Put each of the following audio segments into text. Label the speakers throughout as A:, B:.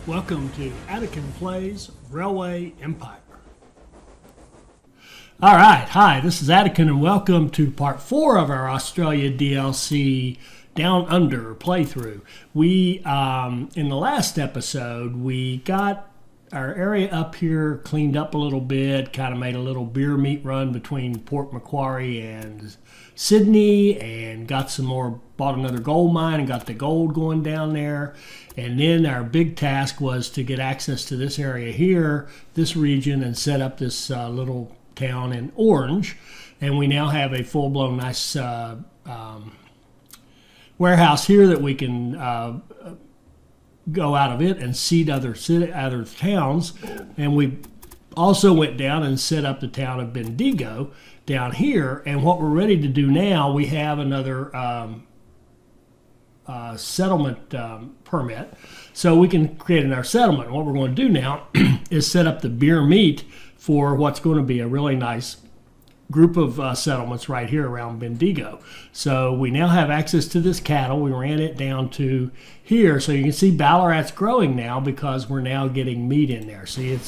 A: Welcome to Attican Plays Railway Empire. All right, hi, this is Attican and welcome to part 4 of our Australia DLC Down Under playthrough. We, in the last episode, we got our area up here cleaned up a little bit, kind of made a little beer meat run between Port Macquarie and Sydney, and got some more, bought another gold mine and got the gold going down there. And then our big task was to get access to this area here, this region, and set up this little town in Orange. And we now have a full-blown nice warehouse here that we can go out of it and seed other towns. And we also went down and set up the town of Bendigo down here. And what we're ready to do now, we have another settlement permit, so we can create another settlement. What we're going to do now is set up the beer meat for what's going to be a really nice group of settlements right here around Bendigo. So we now have access to this cattle. We ran it down to here, so you can see Ballarat's growing now because we're now getting meat in there. See,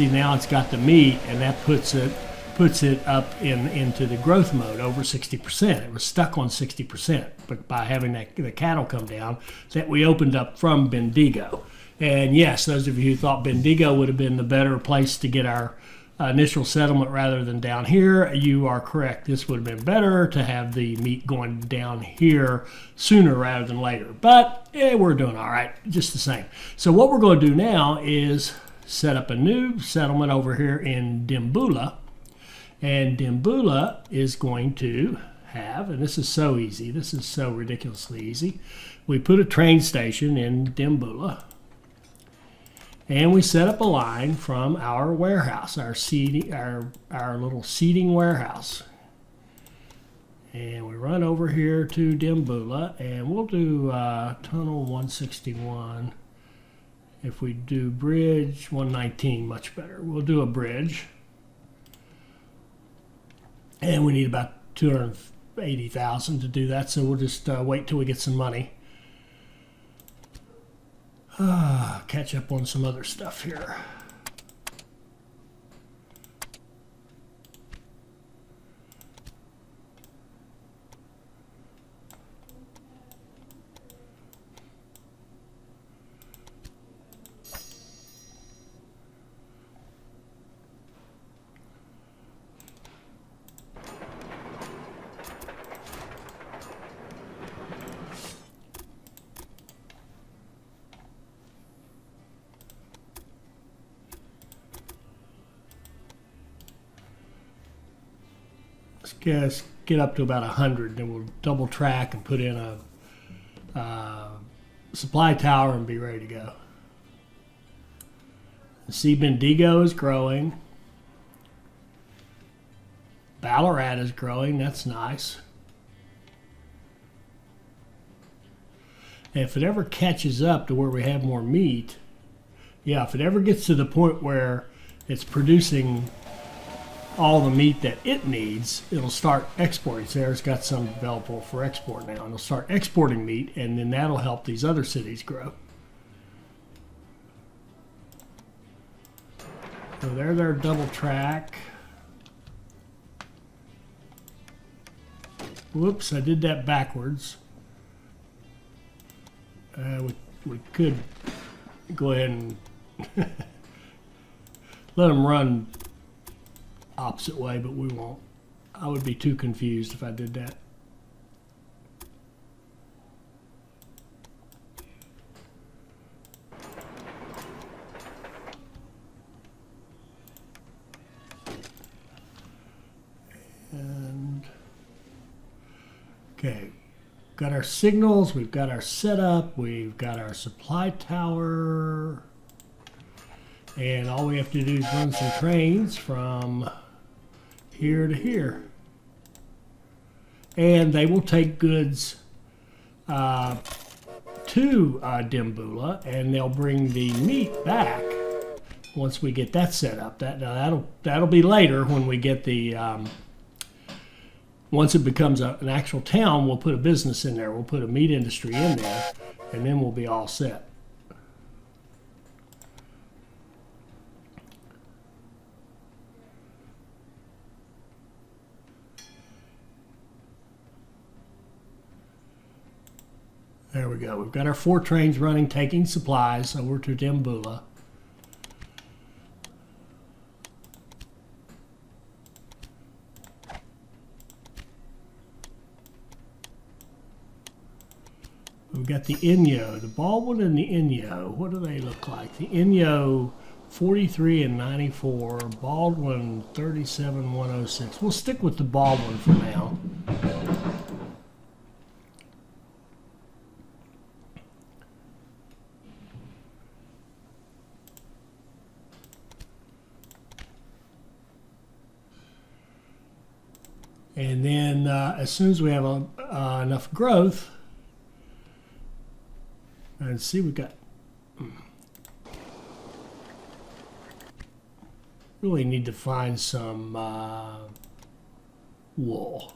A: now it's got the meat, and that puts it up into the growth mode over 60%. It was stuck on 60%, but by having the cattle come down, that we opened up from Bendigo. And yes, those of you who thought Bendigo would have been the better place to get our initial settlement rather than down here, you are correct. This would have been better to have the meat going down here sooner rather than later. But we're doing all right, just the same. So what we're going to do now is set up a new settlement over here in Dimboola. And Dimboola is going to have, and this is so easy, this is so ridiculously easy, we put a train station in Dimboola, and we set up a line from our warehouse, our little seeding warehouse. And we run over here to Dimboola, and we'll do tunnel 161. If we do bridge 119, much better. We'll do a bridge. And we need about 280,000 to do that, so we'll just wait till we get some money. Catch up on some other stuff here. Let's get up to about 100, then we'll double track and put in a supply tower and be ready to go. See, Bendigo is growing. Ballarat is growing, that's nice. And if it ever catches up to where we have more meat, yeah, if it ever gets to the point where it's producing all the meat that it needs, it'll start exporting. So it's got some available for export now, and it'll start exporting meat, and then that'll help these other cities grow. So there's our double track. Whoops, I did that backwards. We could go ahead and let them run opposite way, but we won't. I would be too confused if I did that. And okay, got our signals, we've got our setup, we've got our supply tower, and all we have to do is run some trains from here to here, and they will take goods to Dimboola, and they'll bring the meat back once we get that set up. That'll be later when we get the once it becomes an actual town. We'll put a business in there. We'll put a meat industry in there, and then we'll be all set. There we go. We've got our 4 trains running, taking supplies over to Dimboola. We've got the Inyo, the Baldwin and the Inyo. What do they look like? The Inyo 43 and 94, Baldwin 37 106. We'll stick with the Baldwin for now. And then as soon as we have enough growth, and see, we've got really need to find some wool.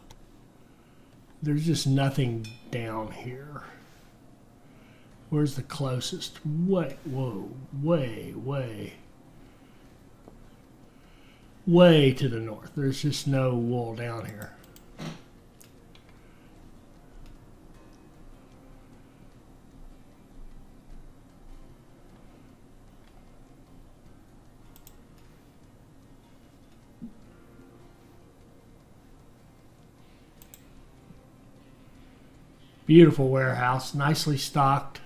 A: There's just nothing down here. Where's the closest? Way to the north. There's just no wool down here. Beautiful warehouse, nicely stocked.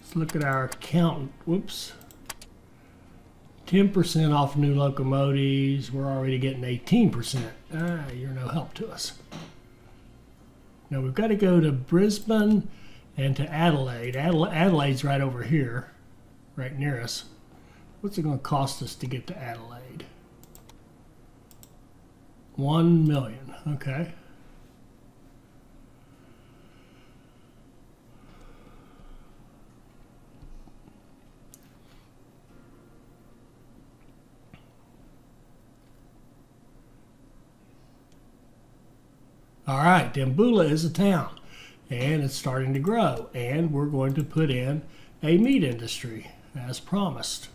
A: Let's look at our account. Whoops. 10% off new locomotives. We're already getting 18%. You're no help to us. Now we've got to go to Brisbane and to Adelaide. Adelaide's right over here, right near us. What's it going to cost us to get to Adelaide? 1 million. Okay. All right, Dimboola is a town, and it's starting to grow, and we're going to put in a meat industry, as promised.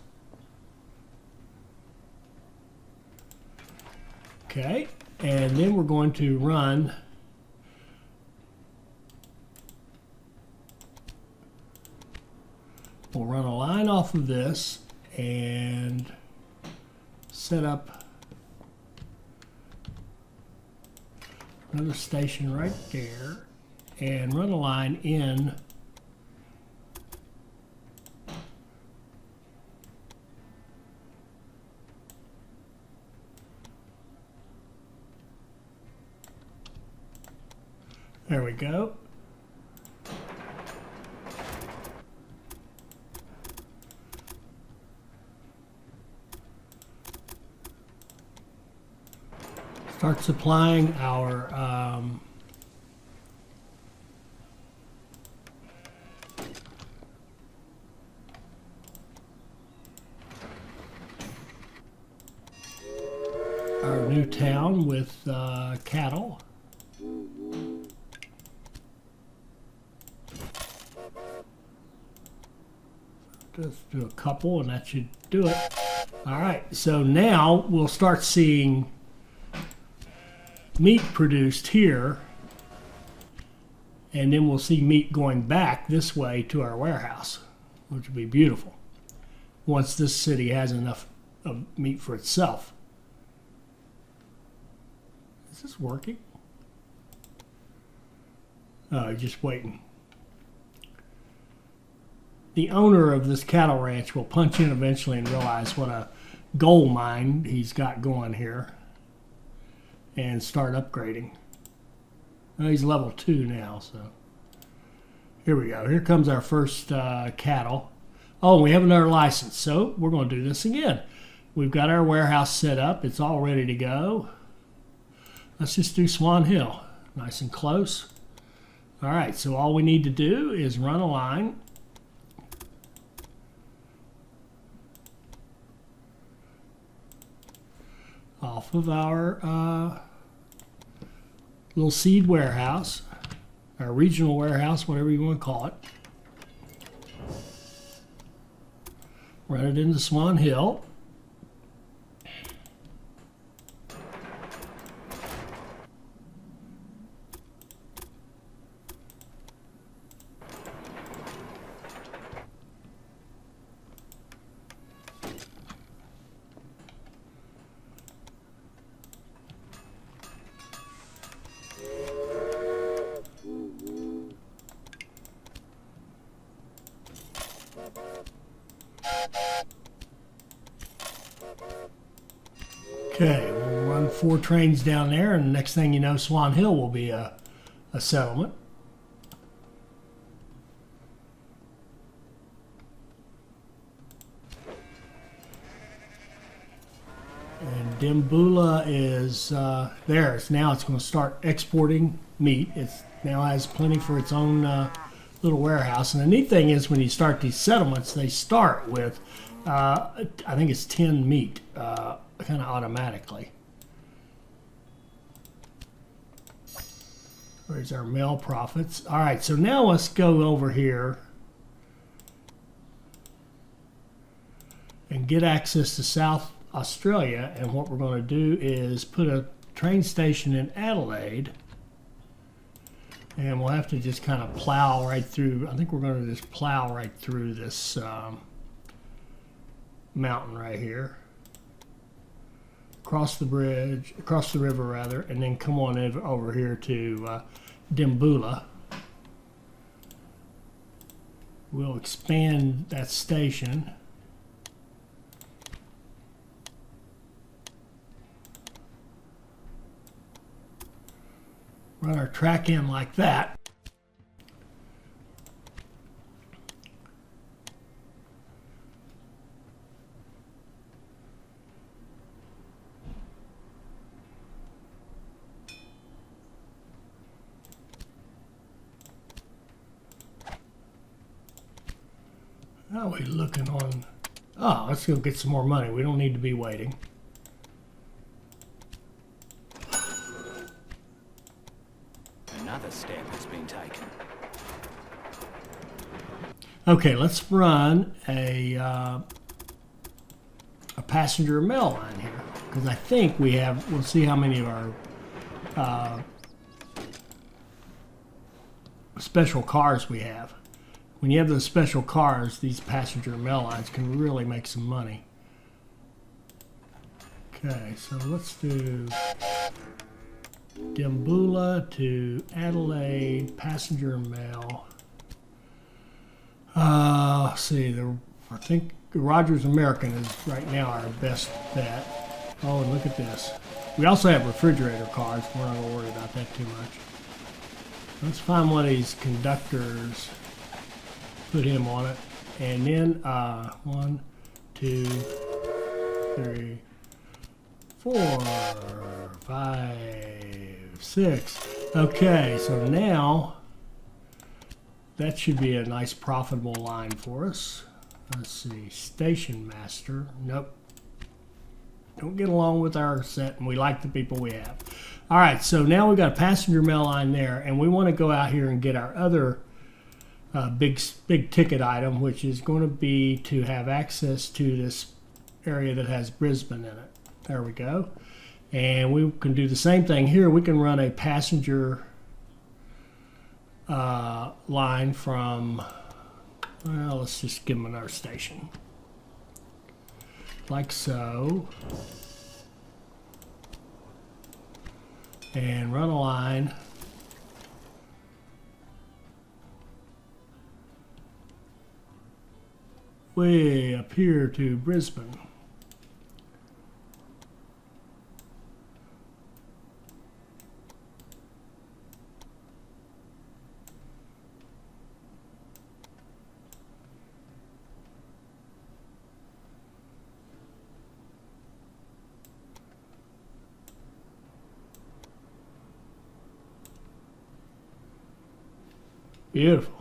A: Okay, and then we're going to run we'll run a line off of this and set up another station right there and run a line in there we go. Start supplying our new town with cattle. Just do a couple and that should do it. All right, so now we'll start seeing meat produced here, and then we'll see meat going back this way to our warehouse, which will be beautiful once this city has enough of meat for itself. Is this working? Oh, just waiting. The owner of this cattle ranch will punch in eventually and realize what a gold mine he's got going here and start upgrading. Well, he's level 2 now, so here we go. Here comes our first cattle. Oh, we have another license, so we're going to do this again. We've got our warehouse set up. It's all ready to go. Let's just do Swan Hill, nice and close. All right, so all we need to do is run a line off of our little seed warehouse, our regional warehouse, whatever you want to call it. Run it into Swan Hill. Okay, we'll run 4 trains down there, and the next thing you know, Swan Hill will be a settlement. And Dimboola is there. Now it's going to start exporting meat. It now has plenty for its own little warehouse. And the neat thing is when you start these settlements, they start with, I think it's 10 meat. Kind of automatically. Where's our mail profits? All right, so now let's go over here and get access to South Australia. And what we're going to do is put a train station in Adelaide, and we'll have to just kind of plow right through. I think we're going to just plow right through this mountain right here. Across the bridge, across the river rather, and then come on over here to Dimboola. We'll expand that station. Run our track in like that. How are we looking on? Oh, let's go get some more money. We don't need to be waiting.
B: Another step has been taken.
A: Okay, let's run a passenger mail line here, because I think we have. We'll see how many of our special cars we have. When you have those special cars, these passenger mail lines can really make some money. Okay, so let's do Dimboola to Adelaide passenger mail. Let's see, I think Rogers American is right now our best bet. Oh, and look at this. We also have refrigerator cars. We're not going to worry about that too much. Let's find one of these conductors. Put him on it, and then 1, 2, 3, 4, 5, 6. Okay, so now that should be a nice profitable line for us. Let's see, station master. Nope, don't get along with our set, and we like the people we have. All right, so now we've got a passenger mail line there, and we want to go out here and get our other big ticket item, which is going to be to have access to this area that has Brisbane in it. There we go. And we can do the same thing here. We can run a passenger line from, well, let's just give them another station. Like so. And run a line. Way up here to Brisbane. Beautiful.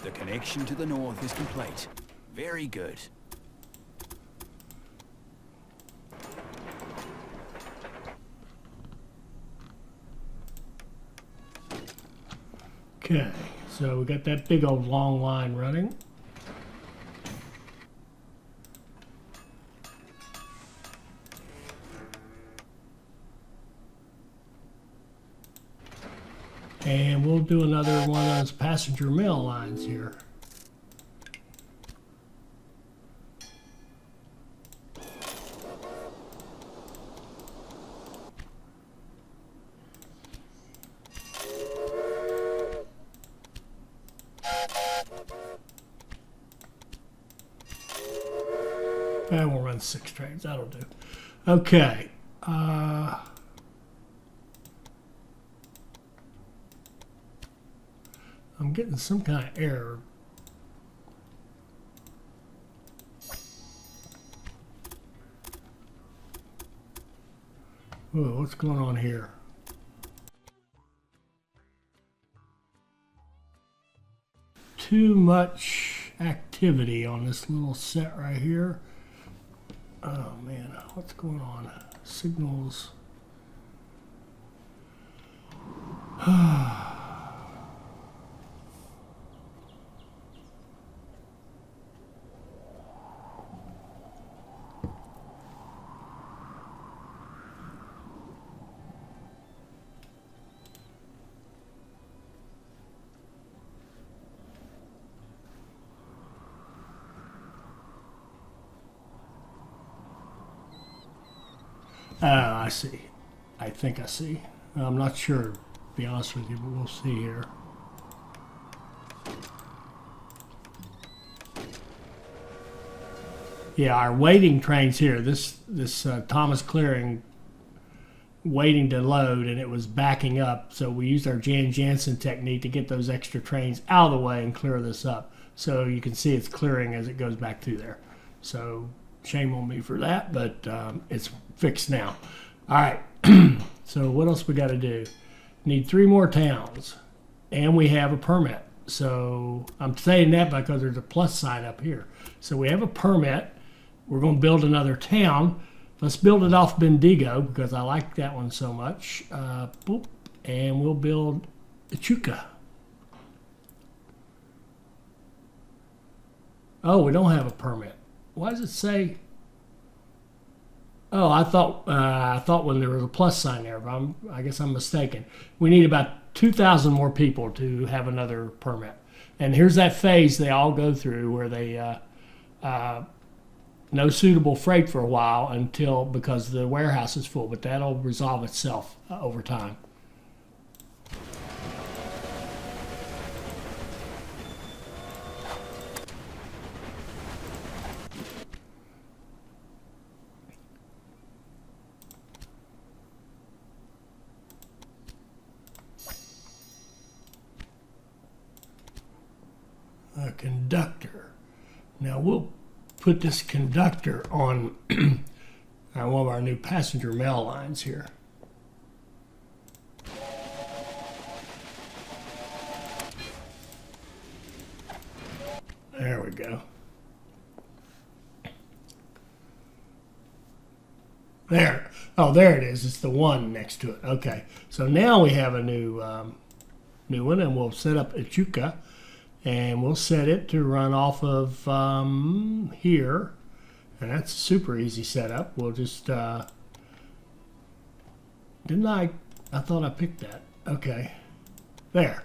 B: The connection to the north is complete. Very good.
A: Okay, so we got that big old long line running. And we'll do another one of those passenger mail lines here. And we'll run 6 trains, that'll do. Okay. I'm getting some kind of error. Whoa, what's going on here? Too much activity on this little set right here. Oh man, what's going on? Signals. I see. I think I see. I'm not sure, to be honest with you, but we'll see here. Yeah, our waiting trains here. This Thomas Clearing waiting to load, and it was backing up. So we used our Jan Jansen technique to get those extra trains out of the way and clear this up. So you can see it's clearing as it goes back through there. So shame on me for that, but it's fixed now. All right, so what else we got to do? Need 3 more towns, and we have a permit. So I'm saying that because there's a plus sign up here. So we have a permit. We're going to build another town. Let's build it off Bendigo because I like that one so much. Boop, and we'll build Echuca. Oh, we don't have a permit. Why does it say? Oh, I thought when there was a plus sign there, but I guess I'm mistaken. We need about 2,000 more people to have another permit. And here's that phase they all go through where they no suitable freight for a while because the warehouse is full, but that'll resolve itself over time. A conductor. Now we'll put this conductor on one of our new passenger mail lines here. There we go. There. Oh, there it is. It's the one next to it. Okay. So now we have a new one, and we'll set up Echuca. And we'll set it to run off of here. And that's a super easy setup. We'll just, didn't I thought I picked that. Okay, there.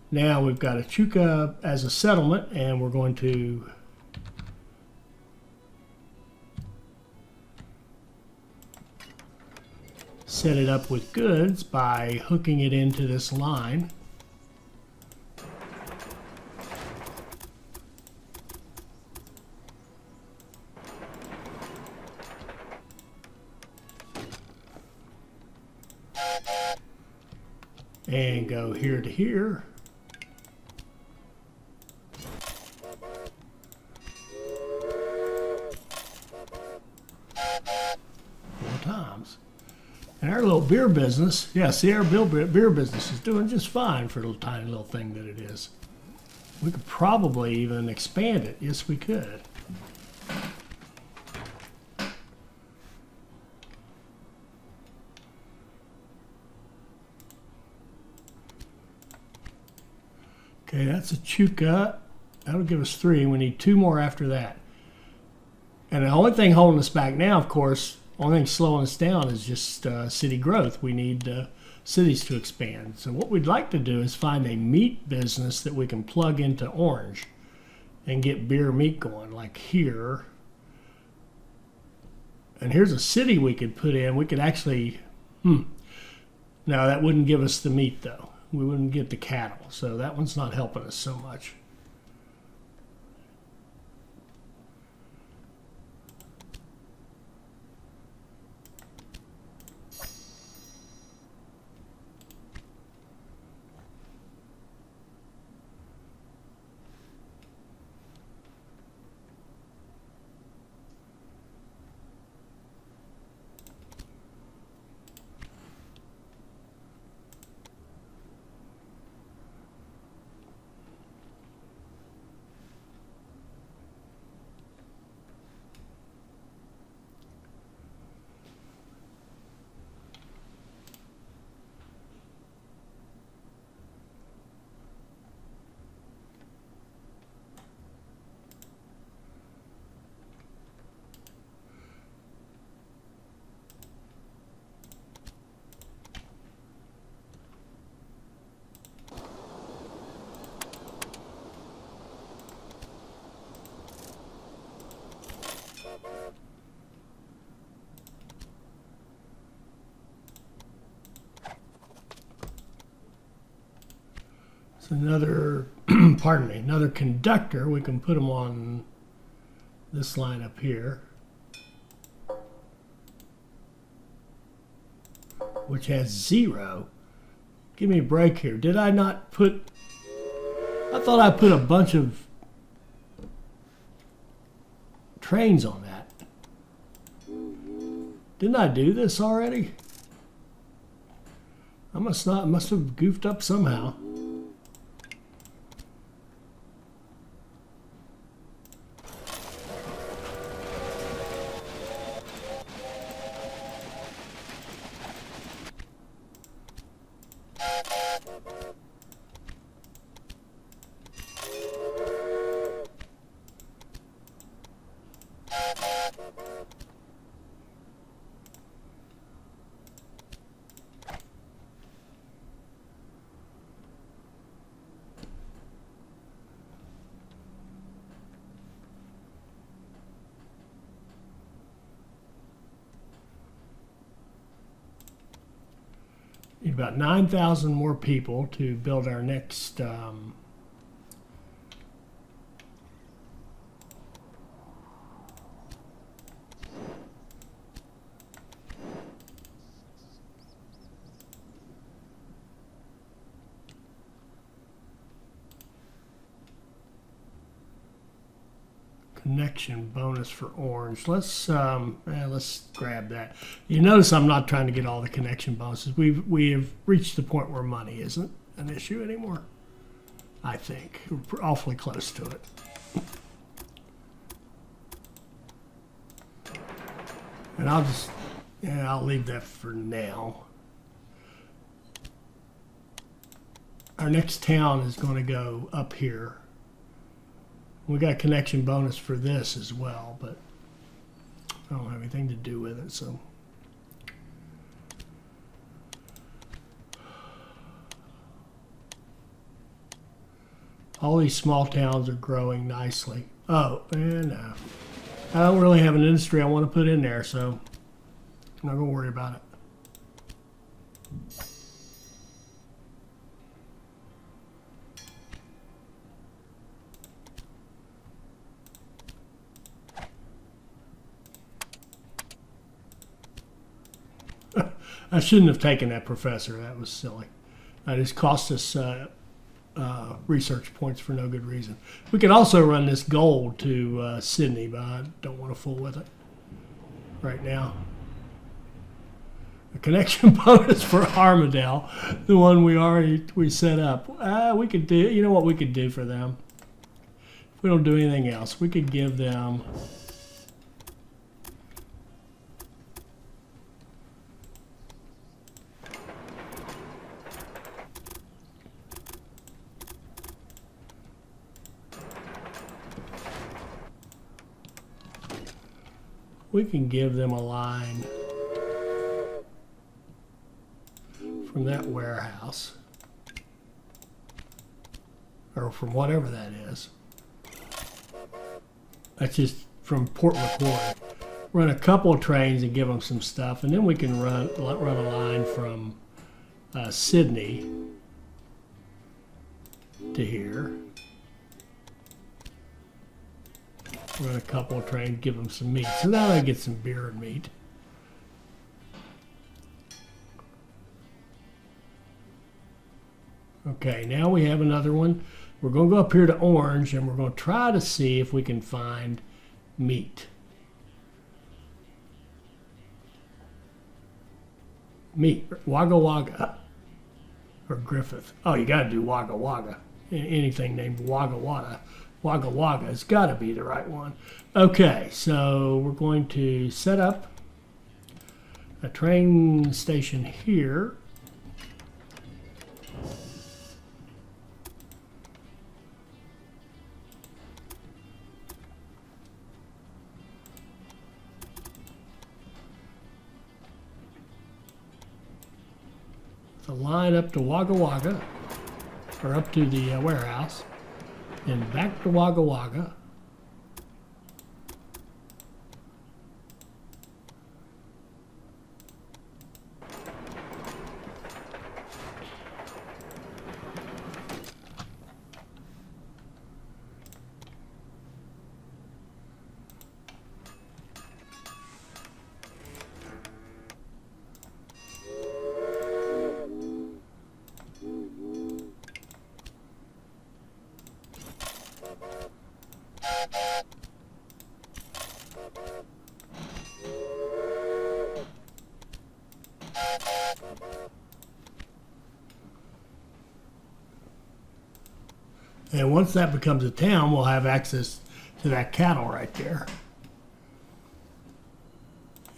A: Now we've got Echuca as a settlement, and we're going to set it up with goods by hooking it into this line. And go here to here. 4 times. And our little beer business, yeah, see, our beer business is doing just fine for a little tiny little thing that it is. We could probably even expand it. Yes, we could. Okay, that's Echuca. That'll give us 3. We need 2 more after that. And the only thing holding us back now, of course, only thing slowing us down is just city growth. We need cities to expand. So what we'd like to do is find a meat business that we can plug into Orange and get beer meat going, like here. And here's a city we could put in. We could actually, no, that wouldn't give us the meat though. We wouldn't get the cattle. So that one's not helping us so much. So another, pardon me, another conductor. We can put them on this line up here, which has 0. Give me a break here. Did I not put, I thought I put a bunch of trains on that. Didn't I do this already? I must have goofed up somehow. Need about 9,000 more people to build our next connection bonus for Orange. Let's grab that. You notice I'm not trying to get all the connection bonuses. We have reached the point where money isn't an issue anymore. I think we're awfully close to it. And I'll leave that for now. Our next town is going to go up here. We got a connection bonus for this as well, but I don't have anything to do with it, so. All these small towns are growing nicely. Oh, and I don't really have an industry I want to put in there, so I'm not going to worry about it. I shouldn't have taken that professor. That was silly. That just cost us research points for no good reason. We could also run this gold to Sydney, but I don't want to fool with it right now. A connection bonus for Armadale, the one we set up. We could do. You know what we could do for them? If we don't do anything else, we could give them a line from that warehouse, or from whatever that is. That's just from Port McCoy. Run a couple of trains and give them some stuff, and then we can run a line from Sydney to here. Run a couple of trains, give them some meat. So now I get some beer and meat. Okay, now we have another one. We're going to go up here to Orange, and we're going to try to see if we can find meat. Meat, Wagga Wagga, or Griffith. Oh, you got to do Wagga Wagga. Anything named Wagga Wagga. Wagga Wagga has got to be the right one. Okay, so we're going to set up a train station here. The line up to Wagga Wagga, or up to the warehouse, then back to Wagga Wagga. And once that becomes a town, we'll have access to that cattle right there.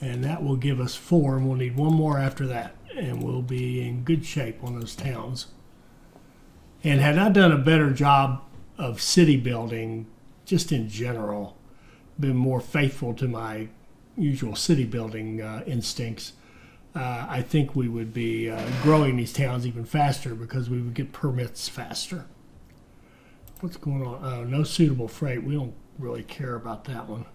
A: And that will give us 4, and we'll need 1 more after that. And we'll be in good shape on those towns. And had I done a better job of city building, just in general, been more faithful to my usual city building instincts, I think we would be growing these towns even faster because we would get permits faster. What's going on? Oh, no suitable freight. We don't really care about that one.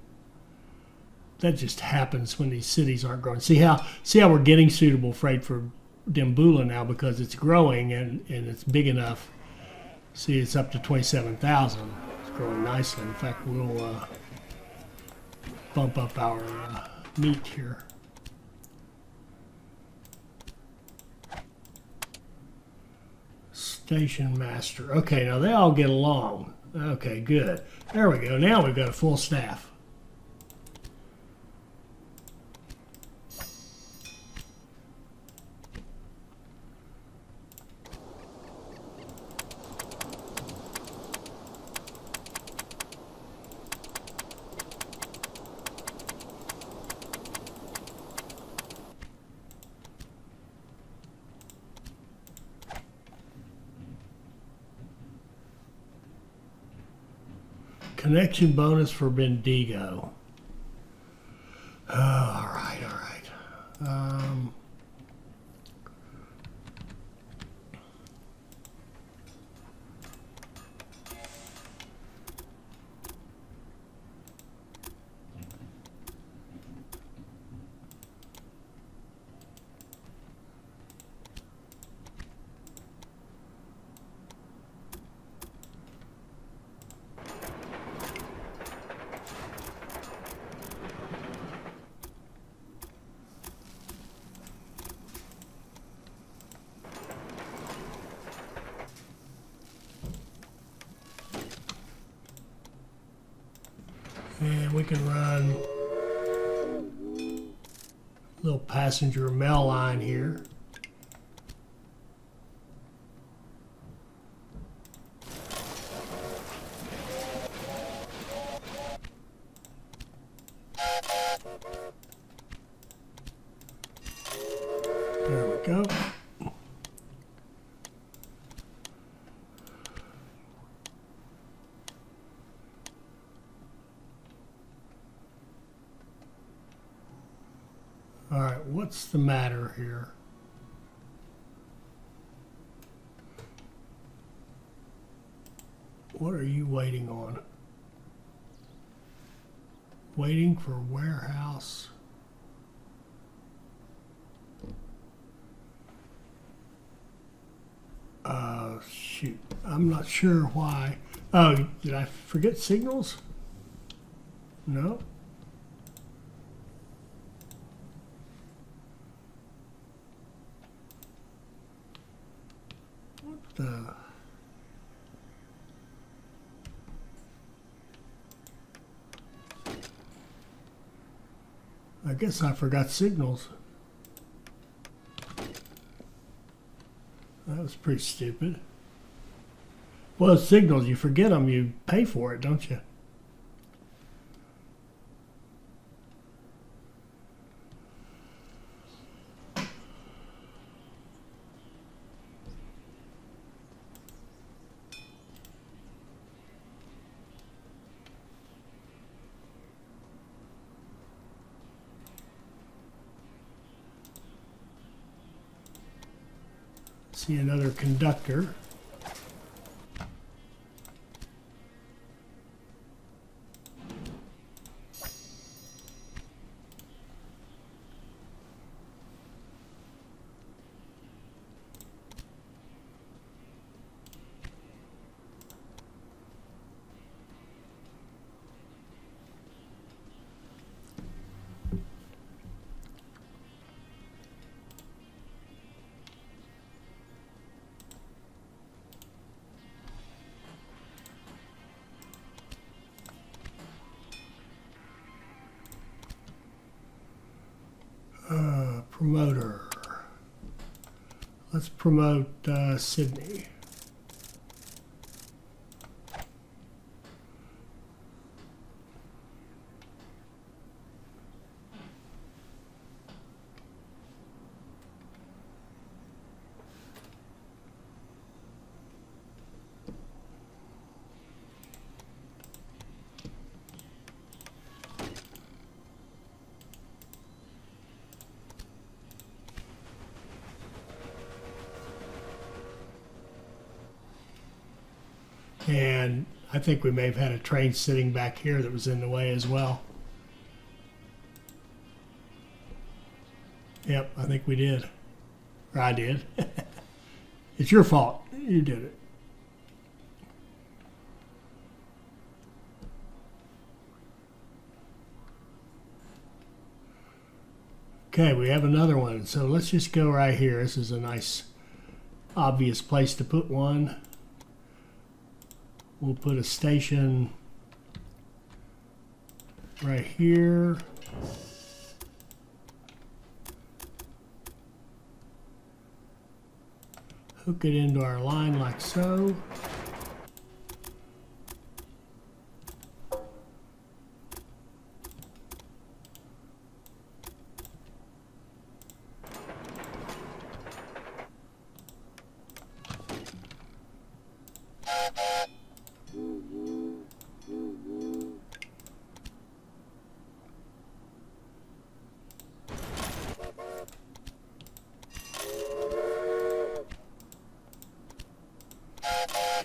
A: That just happens when these cities aren't growing. See how we're getting suitable freight for Dimboola now because it's growing and it's big enough. See, it's up to 27,000. It's growing nicely. In fact, we'll bump up our meat here. Station master. Okay, now they all get along. Okay, good. There we go. Now we've got a full staff. Connection bonus for Bendigo. Oh, all right, all right. And we can run a little passenger mail line here. right, what's the matter here? What are you waiting on? Waiting for warehouse. Shoot, I'm not sure why. Oh, did I forget signals? No. What the? I guess I forgot signals. That was pretty stupid. Well, signals, you forget them, you pay for it, don't you? See another conductor. Promoter. Let's promote Sydney. And I think we may have had a train sitting back here that was in the way as well. Yep, I think we did. Or I did. It's your fault. You did it. Okay, we have another one. So let's just go right here. This is a nice, obvious place to put one. We'll put a station right here. Hook it into our line like so.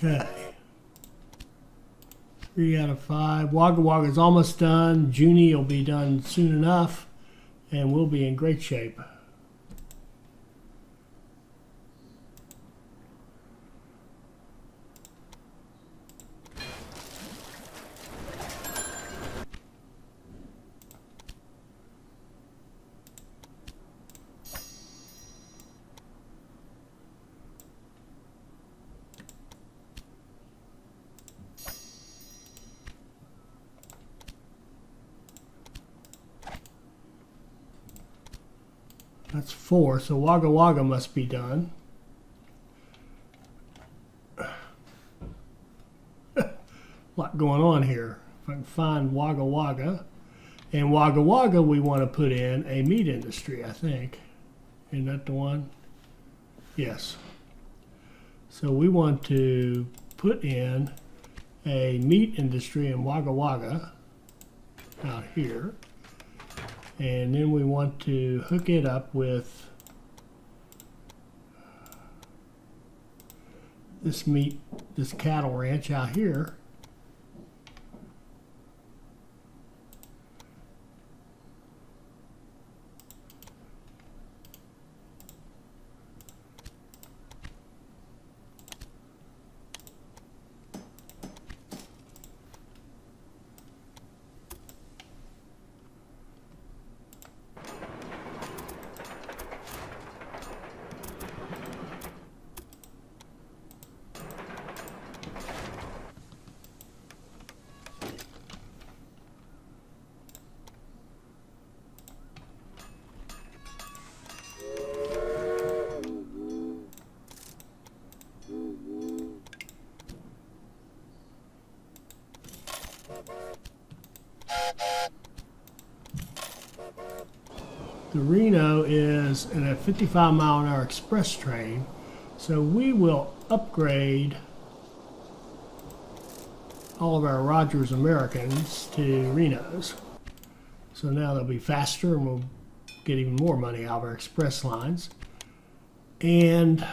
A: Okay. 3 out of 5. Wagga Wagga is almost done. Junie will be done soon enough, and we'll be in great shape. That's 4, so Wagga Wagga must be done. Lot going on here. If I can find Wagga Wagga. And Wagga Wagga, we want to put in a meat industry, I think. Isn't that the one? Yes. So we want to put in a meat industry in Wagga Wagga out here. And then we want to hook it up with this cattle ranch out here. The Reno is in a 55-mile-an-hour express train, so we will upgrade all of our Rogers Americans to Renos. So now they'll be faster and we'll get even more money out of our express lines. And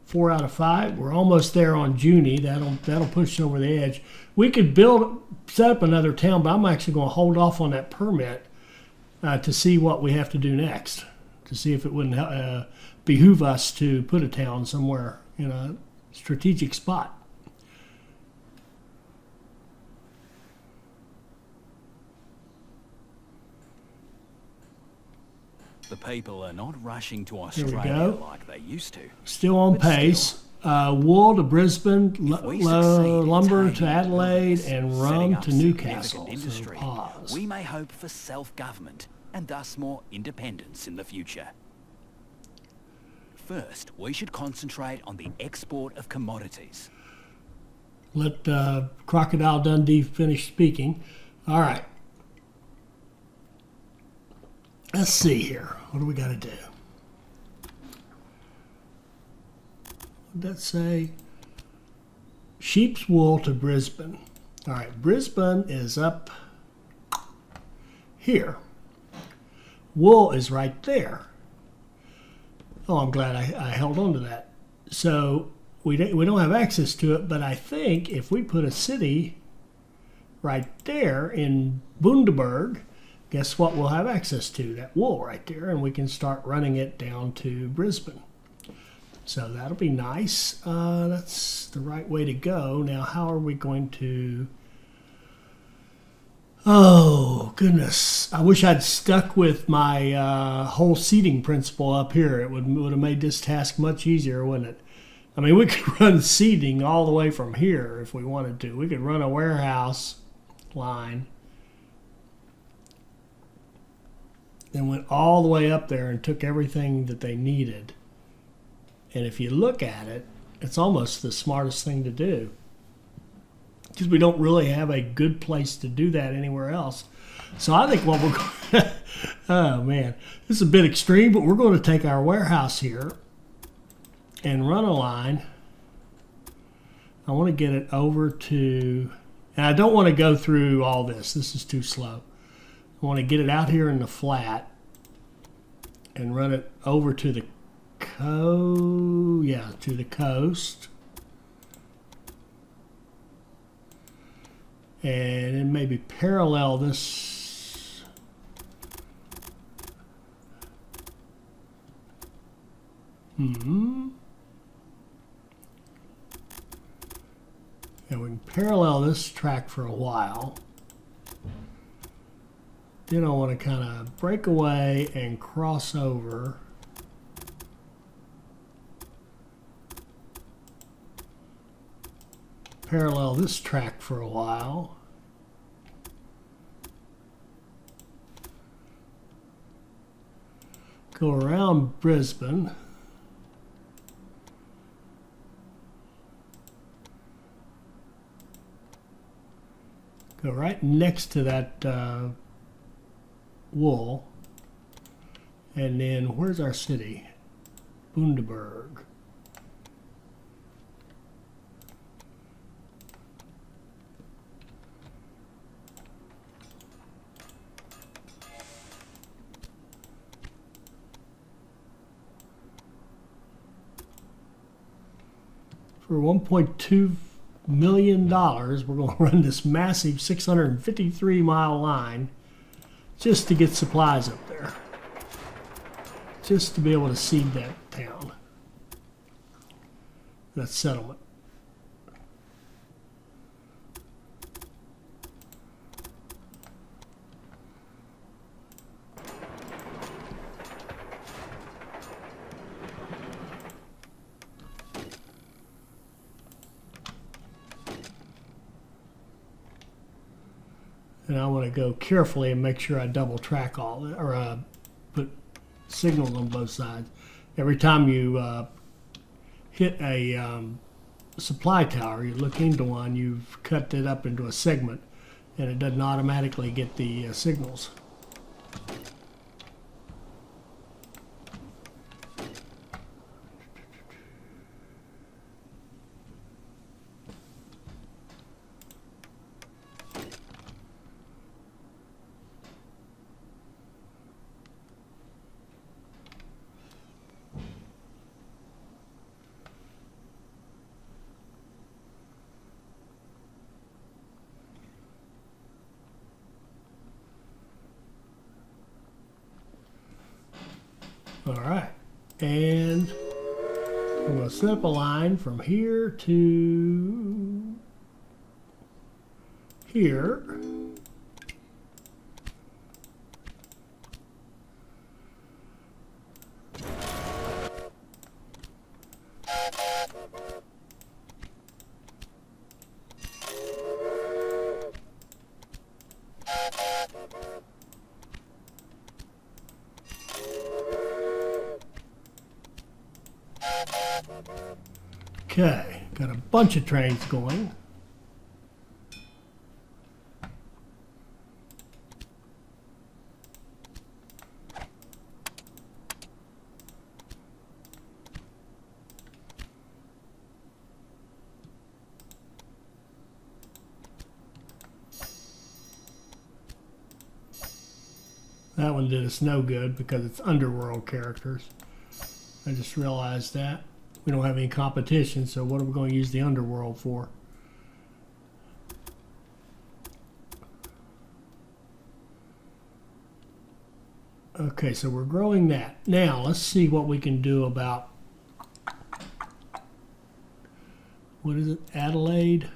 A: 4 out of 5, we're almost there on Junie. That'll push us over the edge. We could set up another town, but I'm actually going to hold off on that permit to see what we have to do next, to see if it wouldn't behoove us to put a town somewhere in a strategic spot.
B: The people are not rushing to
A: There we
B: Australia
A: go.
B: like they used to.
A: Still on
B: But
A: pace. Wool to Brisbane,
B: we succeed in
A: lumber to
B: taming
A: Adelaide,
B: business,
A: and
B: setting
A: rum
B: up
A: to
B: significant
A: Newcastle. So
B: industry,
A: pause.
B: we may hope for self-government and thus more independence in the future. First, we should concentrate on the export of commodities.
A: Let Crocodile Dundee finish speaking. All right. Let's see here. What do we got to do? What did that say? Sheep's wool to Brisbane. All right. Brisbane is up here. Wool is right there. Oh, I'm glad I held on to that. So we don't have access to it, but I think if we put a city right there in Bundaberg, guess what we'll have access to? That wool right there, and we can start running it down to Brisbane. So that'll be nice. That's the right way to go. Now, how are we going to... Oh, goodness. I wish I'd stuck with my whole seating principle up here. It would have made this task much easier, wouldn't it? I mean, we could run seating all the way from here if we wanted to. We could run a warehouse line and went all the way up there and took everything that they needed. And if you look at it, it's almost the smartest thing to do, because we don't really have a good place to do that anywhere else. So I think what we're going oh man, this is a bit extreme, but we're going to take our warehouse here and run a line. I want to get it over to, and I don't want to go through all this. This is too slow. I want to get it out here in the flat and run it over to the to the coast. And then maybe parallel this and we can parallel this track for a while. Then I want to kind of break away and cross over. Parallel this track for a while. Go around Brisbane. Go right next to that wool. And then where's our city? Bundaberg. for $1.2 million, we're going to run this massive 653-mile line just to get supplies up there. Just to be able to seed that town, that settlement. And I want to go carefully and make sure I double track all that, or put signals on both sides. Every time you hit a supply tower, you look into one, you've cut it up into a segment, and it doesn't automatically get the signals. All right, and I'm going to set up a line from here to here. Okay, got a bunch of trains going. That one did us no good because it's underworld characters. I just realized that. We don't have any competition, so what are we going to use the underworld for? Okay, so we're growing that. Now, let's see what we can do about, what is it, Adelaide?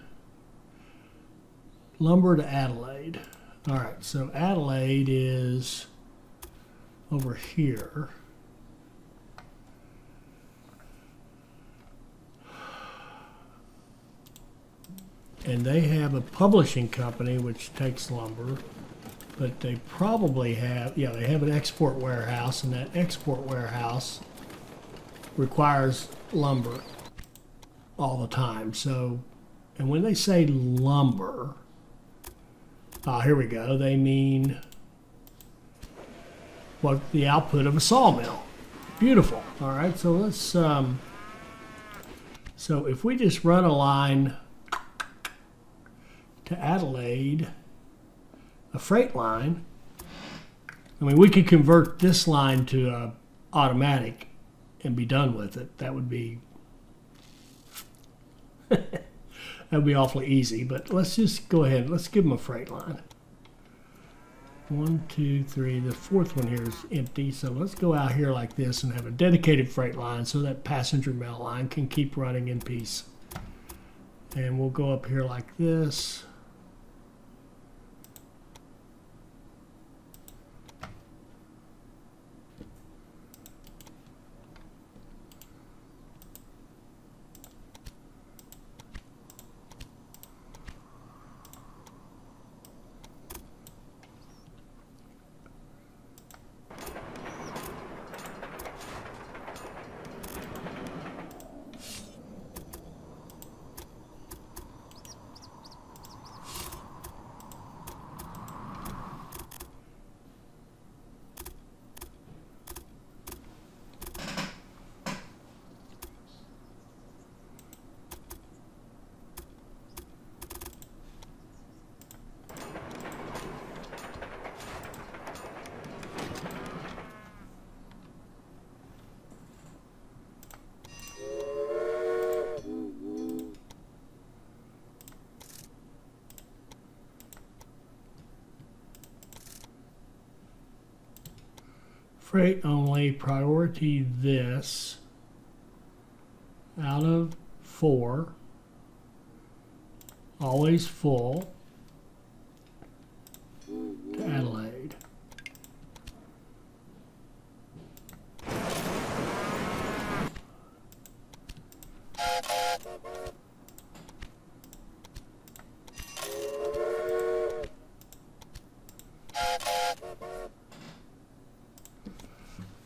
A: Lumber to Adelaide. All right, so Adelaide is over here. And they have a publishing company which takes lumber, but they probably have, yeah, they have an export warehouse, and that export warehouse requires lumber all the time. So, and when they say lumber, here we go, they mean what the output of a sawmill. Beautiful. All right, so let's, so if we just run a line to Adelaide, a freight line. I mean, we could convert this line to automatic and be done with it. That would be that would be awfully easy. But let's just go ahead. Let's give them a freight line. 1, 2, 3. The fourth one here is empty. So let's go out here like this and have a dedicated freight line so that passenger mail line can keep running in peace. And we'll go up here like this. Freight only, priority this. Out of 4. Always full. To Adelaide.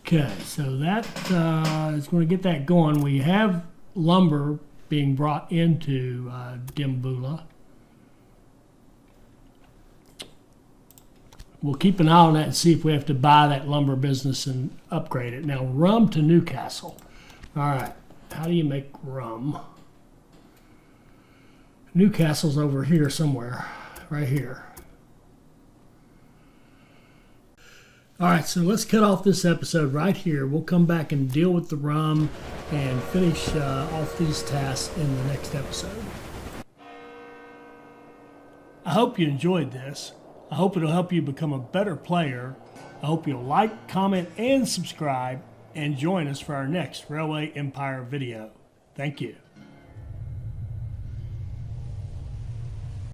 A: Okay, so that is going to get that going. We have lumber being brought into Dimboola. We'll keep an eye on that and see if we have to buy that lumber business and upgrade it. Now, rum to Newcastle. All right, how do you make rum? Newcastle's over here somewhere, right here. All right, so let's cut off this episode right here. We'll come back and deal with the rum and finish off these tasks in the next episode. I hope you enjoyed this. I hope it'll help you become a better player. I hope you'll like, comment, and subscribe, and join us for our next Railway Empire video. Thank you.